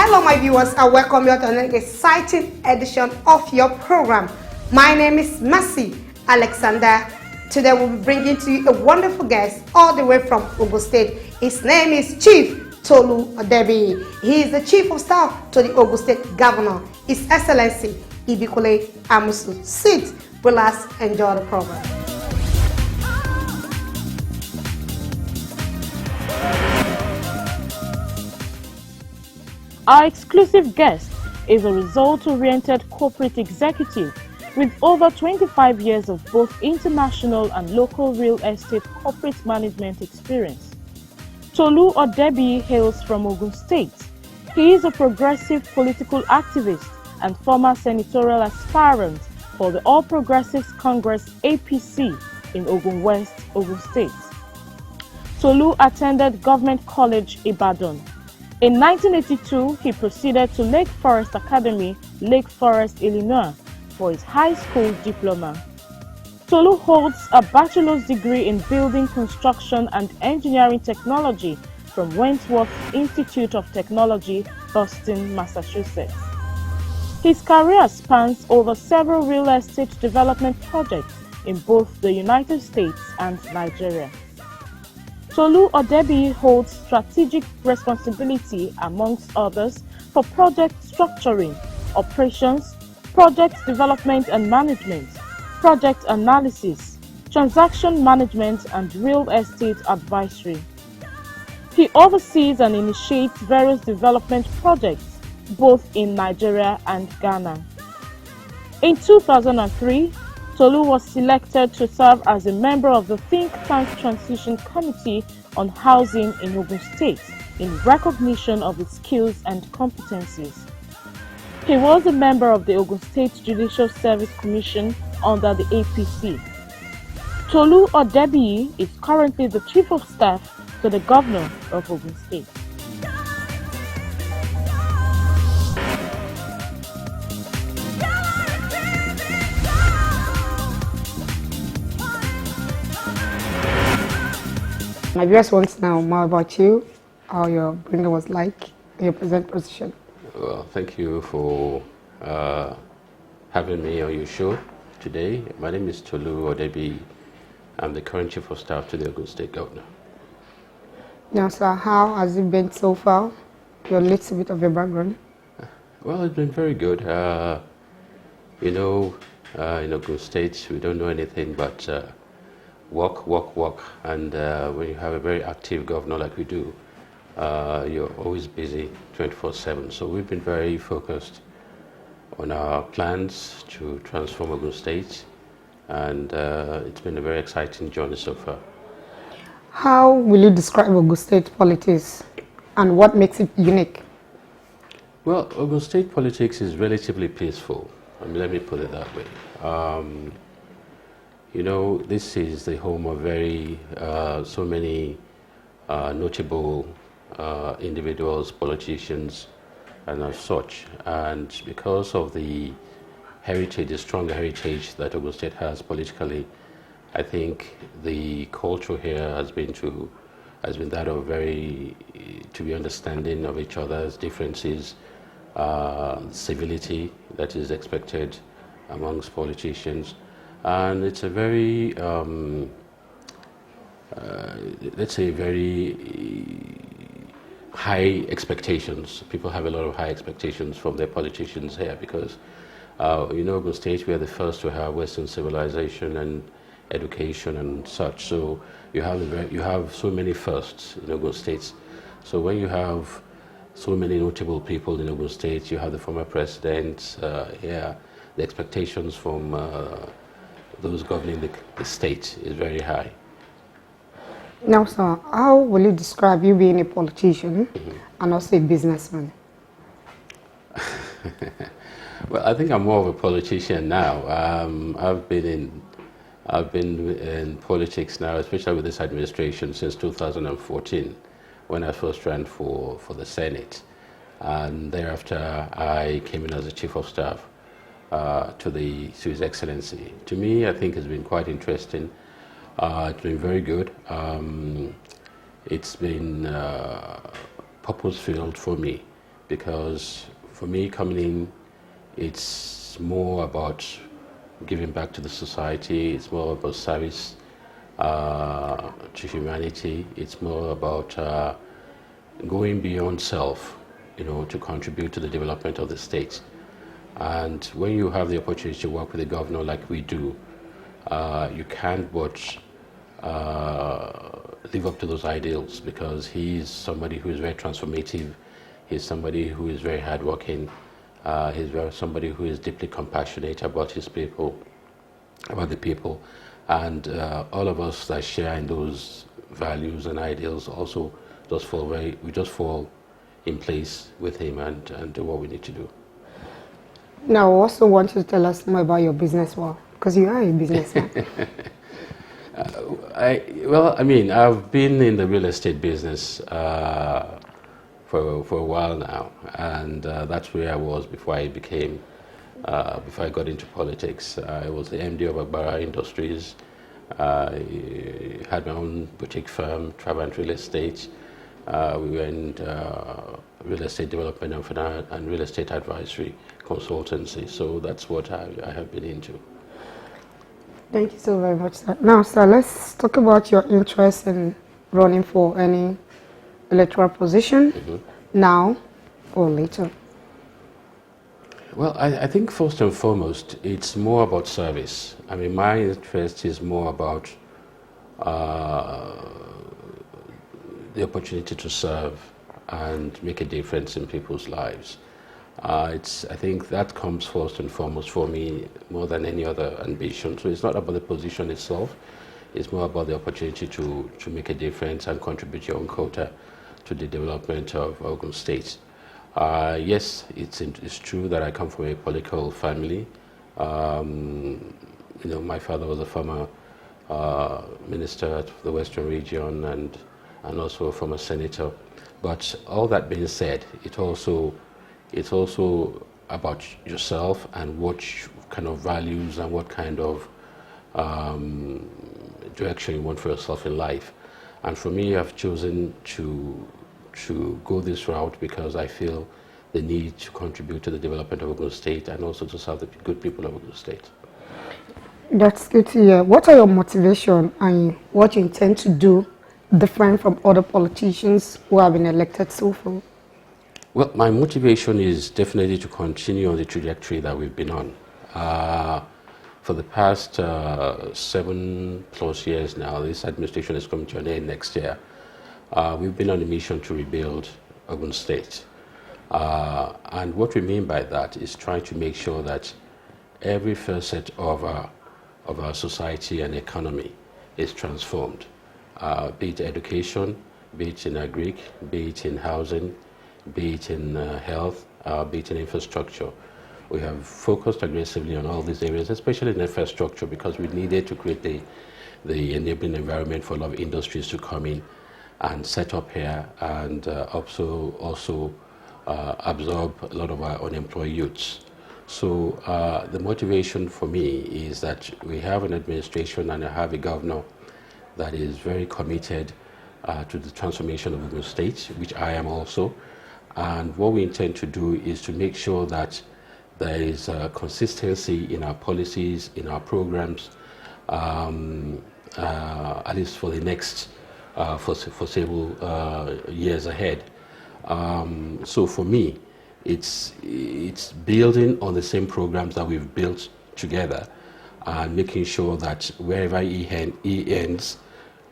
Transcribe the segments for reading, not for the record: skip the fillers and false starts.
Hello my viewers, I welcome you to an exciting edition of your program. My name is Mercy Alexander. Today we'll be bringing to you a wonderful guest all the way from Ogun State. His name is Chief Tolu Odebiyi. He is the Chief of Staff to the Ogun State Governor, His Excellency Iboro Amosun. Sit, relax, enjoy the program. Our exclusive guest is a result-oriented corporate executive with over 25 years of both international and local real estate corporate management experience. Tolu Odebiyi hails from Ogun State. He is a progressive political activist and former senatorial aspirant for the All Progressives Congress APC in Ogun West, Ogun State. Tolu attended Government College, Ibadan. In 1982, he proceeded to Lake Forest Academy, Lake Forest, Illinois, for his high school diploma. Tolu holds a bachelor's degree in building construction and engineering technology from Wentworth Institute of Technology, Boston, Massachusetts. His career spans over several real estate development projects in both the United States and Nigeria. Tolu Odebiyi holds strategic responsibility, amongst others, for project structuring, operations, project development and management, project analysis, transaction management, and real estate advisory. He oversees and initiates various development projects, both in Nigeria and Ghana. In 2003, Tolu was selected to serve as a member of the think tank Transition Committee on Housing in Ogun State in recognition of his skills and competencies. He was a member of the Ogun State Judicial Service Commission under the APC. Tolu Odebiyi is currently the Chief of Staff to the Governor of Ogun State. My viewers want to know more about you, how your bringing was like, your present position. Well, thank you for having me on your show today. My name is Tolu Odebiyi. I'm the current Chief of Staff to the Ogun State Governor. Now, sir, how has it been so far? Your little bit of your background. Well, it's been very good. In Ogun State, we don't know anything but work, work, work. And when you have a very active governor like we do, you're always busy 24/7. So we've been very focused on our plans to transform Ogun State, and it's been a very exciting journey so far. How will you describe Ogun State politics and what makes it unique? Well, Ogun State politics is relatively peaceful. I mean, let me put it that way. This is the home of so many notable individuals, politicians, and as such. And because of the heritage, the strong heritage that Ogun State has politically, I think the culture here has been that of to be understanding of each other's differences, civility that is expected amongst politicians. And it's a very, let's say, very high expectations. People have a lot of high expectations from their politicians here because, Ogun State, we are the first to have Western civilization and education and such. So you have so many firsts in Ogun State. So when you have so many notable people in Ogun State, you have the former president here, the expectations from those governing the state is very high. Now, sir, how will you describe you being a politician and also a businessman? Well, I think I'm more of a politician now. I've been in politics now, especially with this administration, since 2014, when I first ran for the Senate, and thereafter I came in as a Chief of Staff to His Excellency. To me, I think it's been quite interesting. It's been very good. It's been purpose-filled for me because for me coming in, it's more about giving back to the society, it's more about service to humanity, it's more about going beyond self, to contribute to the development of the state. And when you have the opportunity to work with the governor like we do, you can't but live up to those ideals, because he's somebody who is very transformative, he's somebody who is very hardworking, he's somebody who is deeply compassionate about his people, about the people, and all of us that share in those values and ideals also we just fall in place with him and do what we need to do. Now, I also want you to tell us more about your business world, because you are a businessman. I've been in the real estate business for a while now, and that's where I was before I got into politics. I was the MD of Iboro Industries. I had my own boutique firm, Travant Real Estate. We were in real estate development and real estate advisory consultancy. So that's what I have been into. Thank you so very much, sir. Now, sir, let's talk about your interest in running for any electoral position now or later. Well, I think first and foremost, it's more about service. I mean, my interest is more about the opportunity to serve and make a difference in people's lives. I think that comes first and foremost for me more than any other ambition. So it's not about the position itself, it's more about the opportunity to make a difference and contribute your own quota to the development of Ogun State. Yes, it's true that I come from a political family. My father was a former minister at the Western region and also a former senator. But all that being said, it's also about yourself and what kind of values and what kind of direction you want for yourself in life. And for me, I've chosen to go this route because I feel the need to contribute to the development of Ogun State and also to serve the good people of Ogun State. That's good to hear. What are your motivation and what you intend to do different from other politicians who have been elected so far? Well, my motivation is definitely to continue on the trajectory that we've been on. For the past 7+ years now, this administration is coming to an end next year. We've been on a mission to rebuild Ogun State. And what we mean by that is trying to make sure that every facet of our society and economy is transformed, be it education, be it in agric, be it in housing, be it in health, be it in infrastructure. We have focused aggressively on all these areas, especially in infrastructure, because we needed to create the enabling environment for a lot of industries to come in and set up here and also absorb a lot of our unemployed youths. So the motivation for me is that we have an administration and I have a governor that is very committed to the transformation of the state, which I am also. And what we intend to do is to make sure that there is consistency in our policies, in our programs, at least for the next foreseeable years ahead. So for me, it's building on the same programs that we've built together and making sure that wherever he ends,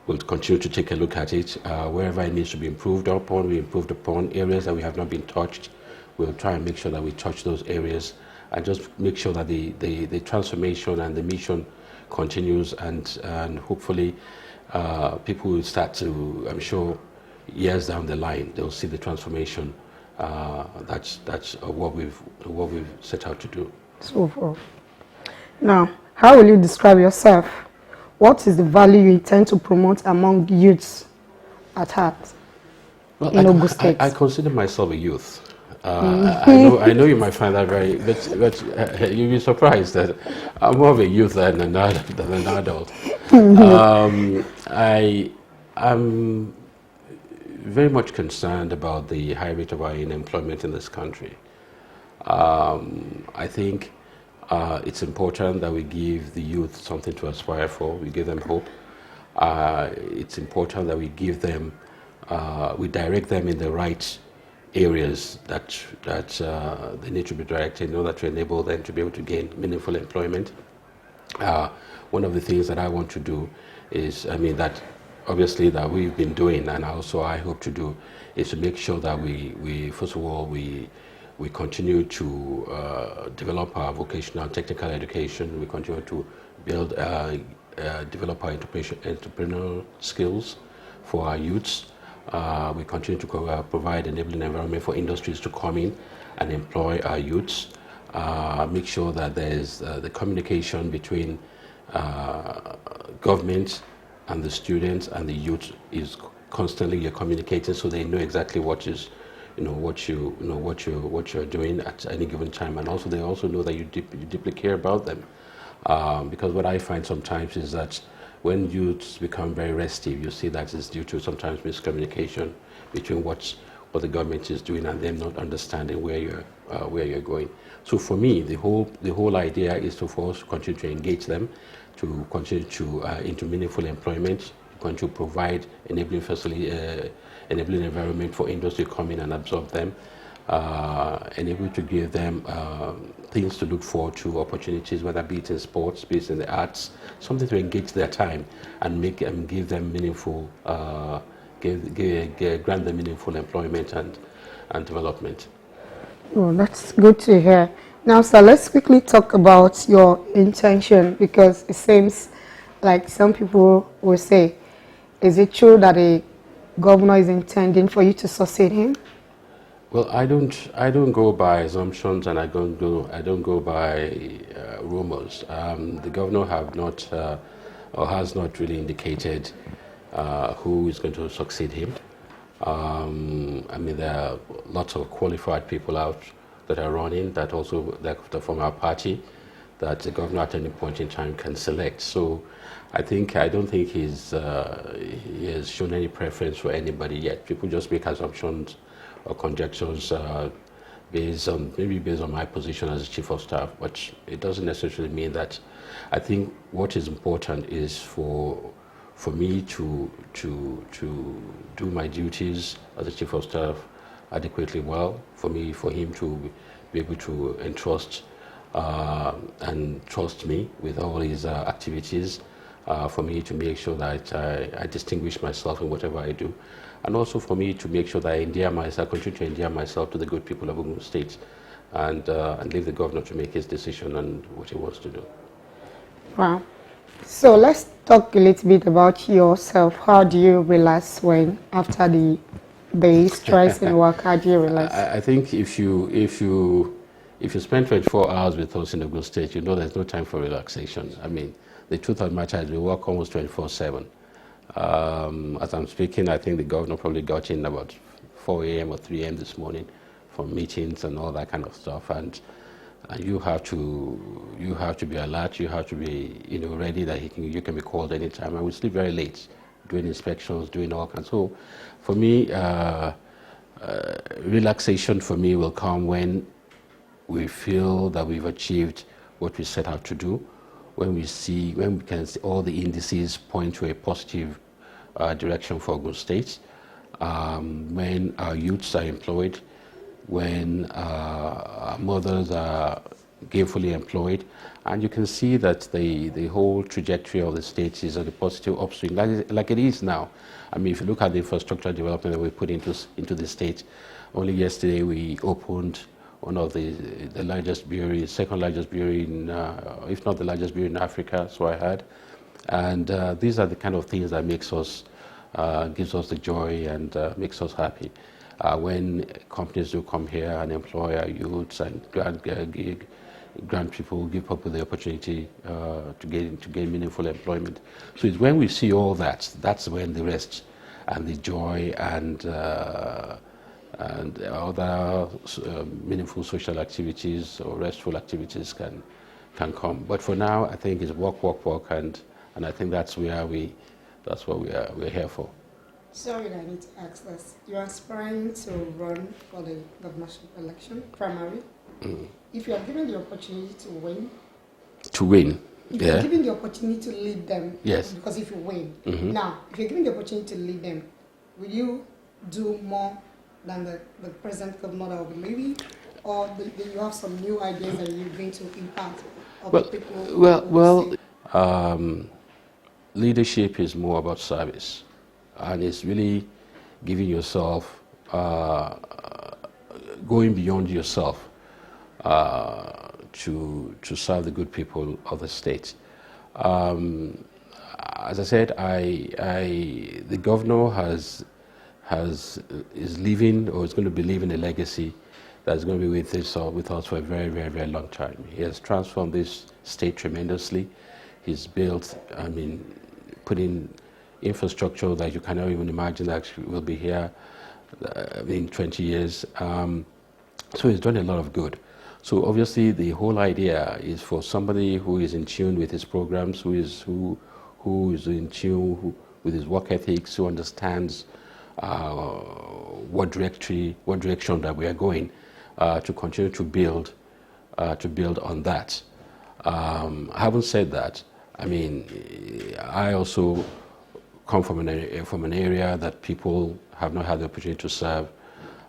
we'll continue to take a look at it. Wherever it needs to be improved upon, we improved upon. Areas that we have not been touched, we'll try and make sure that we touch those areas and just make sure that the transformation and the mission continues and hopefully people will start to, I'm sure, years down the line, they'll see the transformation. That's what we've set out to do. So far. Now, how will you describe yourself? What is the value you intend to promote among youths at heart in Ogun State? I consider myself a youth. I know you might find that very, but you'll be surprised that I'm more of a youth than an adult. I'm very much concerned about the high rate of unemployment in this country. I think it's important that we give the youth something to aspire for. We give them hope. It's important that we give them, we direct them in the right areas that they need to be directed in order to enable them to be able to gain meaningful employment. One of the things that I want to do is, that obviously that we've been doing, and also I hope to do, is to make sure that we first of all, we continue to develop our vocational and technical education. We continue to build, develop our entrepreneurial skills for our youths. We continue to provide enabling environment for industries to come in and employ our youths. Make sure that there's the communication between government and the students and the youth is constantly communicating, so they know exactly what is, what you're doing at any given time, and also they also know that you deeply care about them. Because what I find sometimes is that when youths become very restive, you see that it's due to sometimes miscommunication between what the government is doing and them not understanding where you're going. So for me, the whole idea is for us to continue to engage them, to continue to into meaningful employment, to continue to provide enabling environment for industry to come in and absorb them, and able to give them things to look forward to, opportunities, whether be it in sports, be it in the arts, something to engage their time and give them meaningful, grant them meaningful employment and development. Oh, that's good to hear. Now, sir, let's quickly talk about your intention, because it seems like some people will say, is it true that a governor is intending for you to succeed him? Well, I don't go by assumptions, and I don't go by rumors. The governor has not really indicated who is going to succeed him. There are lots of qualified people out that are running that from our party that the governor at any point in time can select. So I don't think he has shown any preference for anybody yet. People just make assumptions or conjectures based on my position as chief of staff, but it doesn't necessarily mean that. I think what is important is for me to do my duties as a chief of staff adequately well, for him to be able to entrust and trust me with all his activities, for me to make sure that I distinguish myself in whatever I do, and also for me to make sure that I continue to endear myself to the good people of Ogun State, and leave the governor to make his decision on what he wants to do. Wow. So let's talk a little bit about yourself. How do you relax after the stress in work? How do you relax? I think if you spend 24 hours with us in Ogun State, there's no time for relaxation. The truth of the matter is we work almost 24/7. As I'm speaking, I think the governor probably got in about 4 a.m. or 3 a.m. this morning for meetings and all that kind of stuff, and you have to be alert. You have to be ready that you can be called anytime. And we sleep very late, doing inspections, doing all kinds. So for me, relaxation for me will come when we feel that we've achieved what we set out to do, when we can see all the indices point to a positive direction for Ogun State, when our youths are employed, when our mothers are gainfully employed, and you can see that the whole trajectory of the state is at a positive upswing, like it is now. If you look at the infrastructure development that we put into the state, only yesterday we opened one of the largest breweries, second largest brewery if not the largest brewery in Africa, so I heard. And these are the kind of things that gives us the joy and makes us happy. When companies do come here and employ our youths and grant people, give people the opportunity to gain meaningful employment. So it's when we see all that's when the rest and the joy and other meaningful social activities or restful activities can come. But for now, I think it's work, and I think that's what we're here for. Sorry that I need to ask this. You're aspiring to run for the governorship election, primary. If you are given the opportunity to win. To win? If you're given the opportunity to lead them. Yes. Because if you win. Now, if you're given the opportunity to lead them, will you do more than the present governor that will be leading? Or do you have some new ideas that you're going to impact on the people? Leadership is more about service, and it's really giving yourself, going beyond yourself to serve the good people of the state. As I said, the governor is leaving, or is going to be leaving a legacy that's going to be with us for a very, very, very long time. He has transformed this state tremendously. He's built, put in infrastructure that you cannot even imagine that will be here in 20 years. So he's done a lot of good. So obviously the whole idea is for somebody who is in tune with his programs, who is in tune with his work ethics, who understands what direction that we are going, to continue to build on that. Having said that, I also come from an area that people have not had the opportunity to serve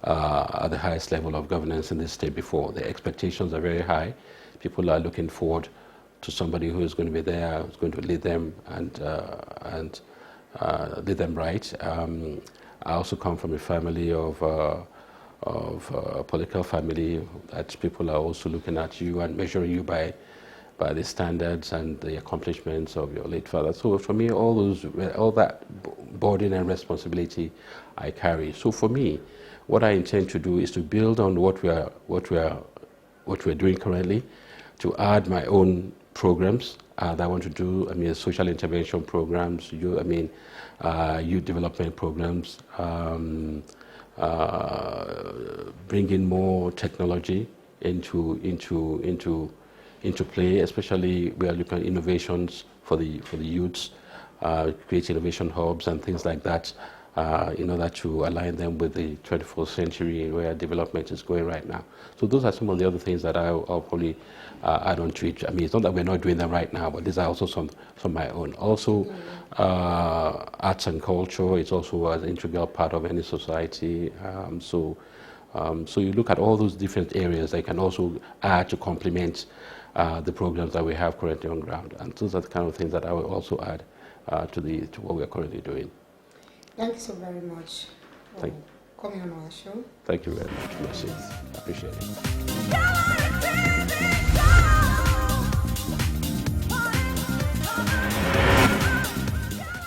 at the highest level of governance in this state before. The expectations are very high. People are looking forward to somebody who is going to be there, who's going to lead them and lead them right. I also come from a family of a political family that people are also looking at you and measuring you by the standards and the accomplishments of your late father. So for me, all that burden and responsibility I carry. So for me, what I intend to do is to build on what we're doing currently, to add my own programs that I want to do. Social intervention programs, youth development programs, bringing more technology into play. Especially we are looking at innovations for the youths, create innovation hubs and things like that, in order to align them with the 21st century where development is going right now. So those are some of the other things that I'll probably add on to it. It's not that we're not doing them right now, but these are also some of my own. Also, arts and culture is also an integral part of any society. So you look at all those different areas that you can also add to complement the programs that we have currently on ground. And those are the kind of things that I will also add to what we are currently doing. Thank you so very much for coming on our show. Thank you very much, Mercy. I appreciate it.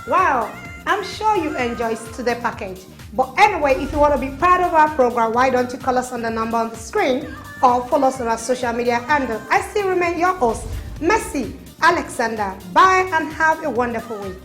Wow, I'm sure you enjoyed today's package. But anyway, if you want to be part of our program, why don't you call us on the number on the screen or follow us on our social media handle. I still remain your host, Mercy Alexander. Bye and have a wonderful week.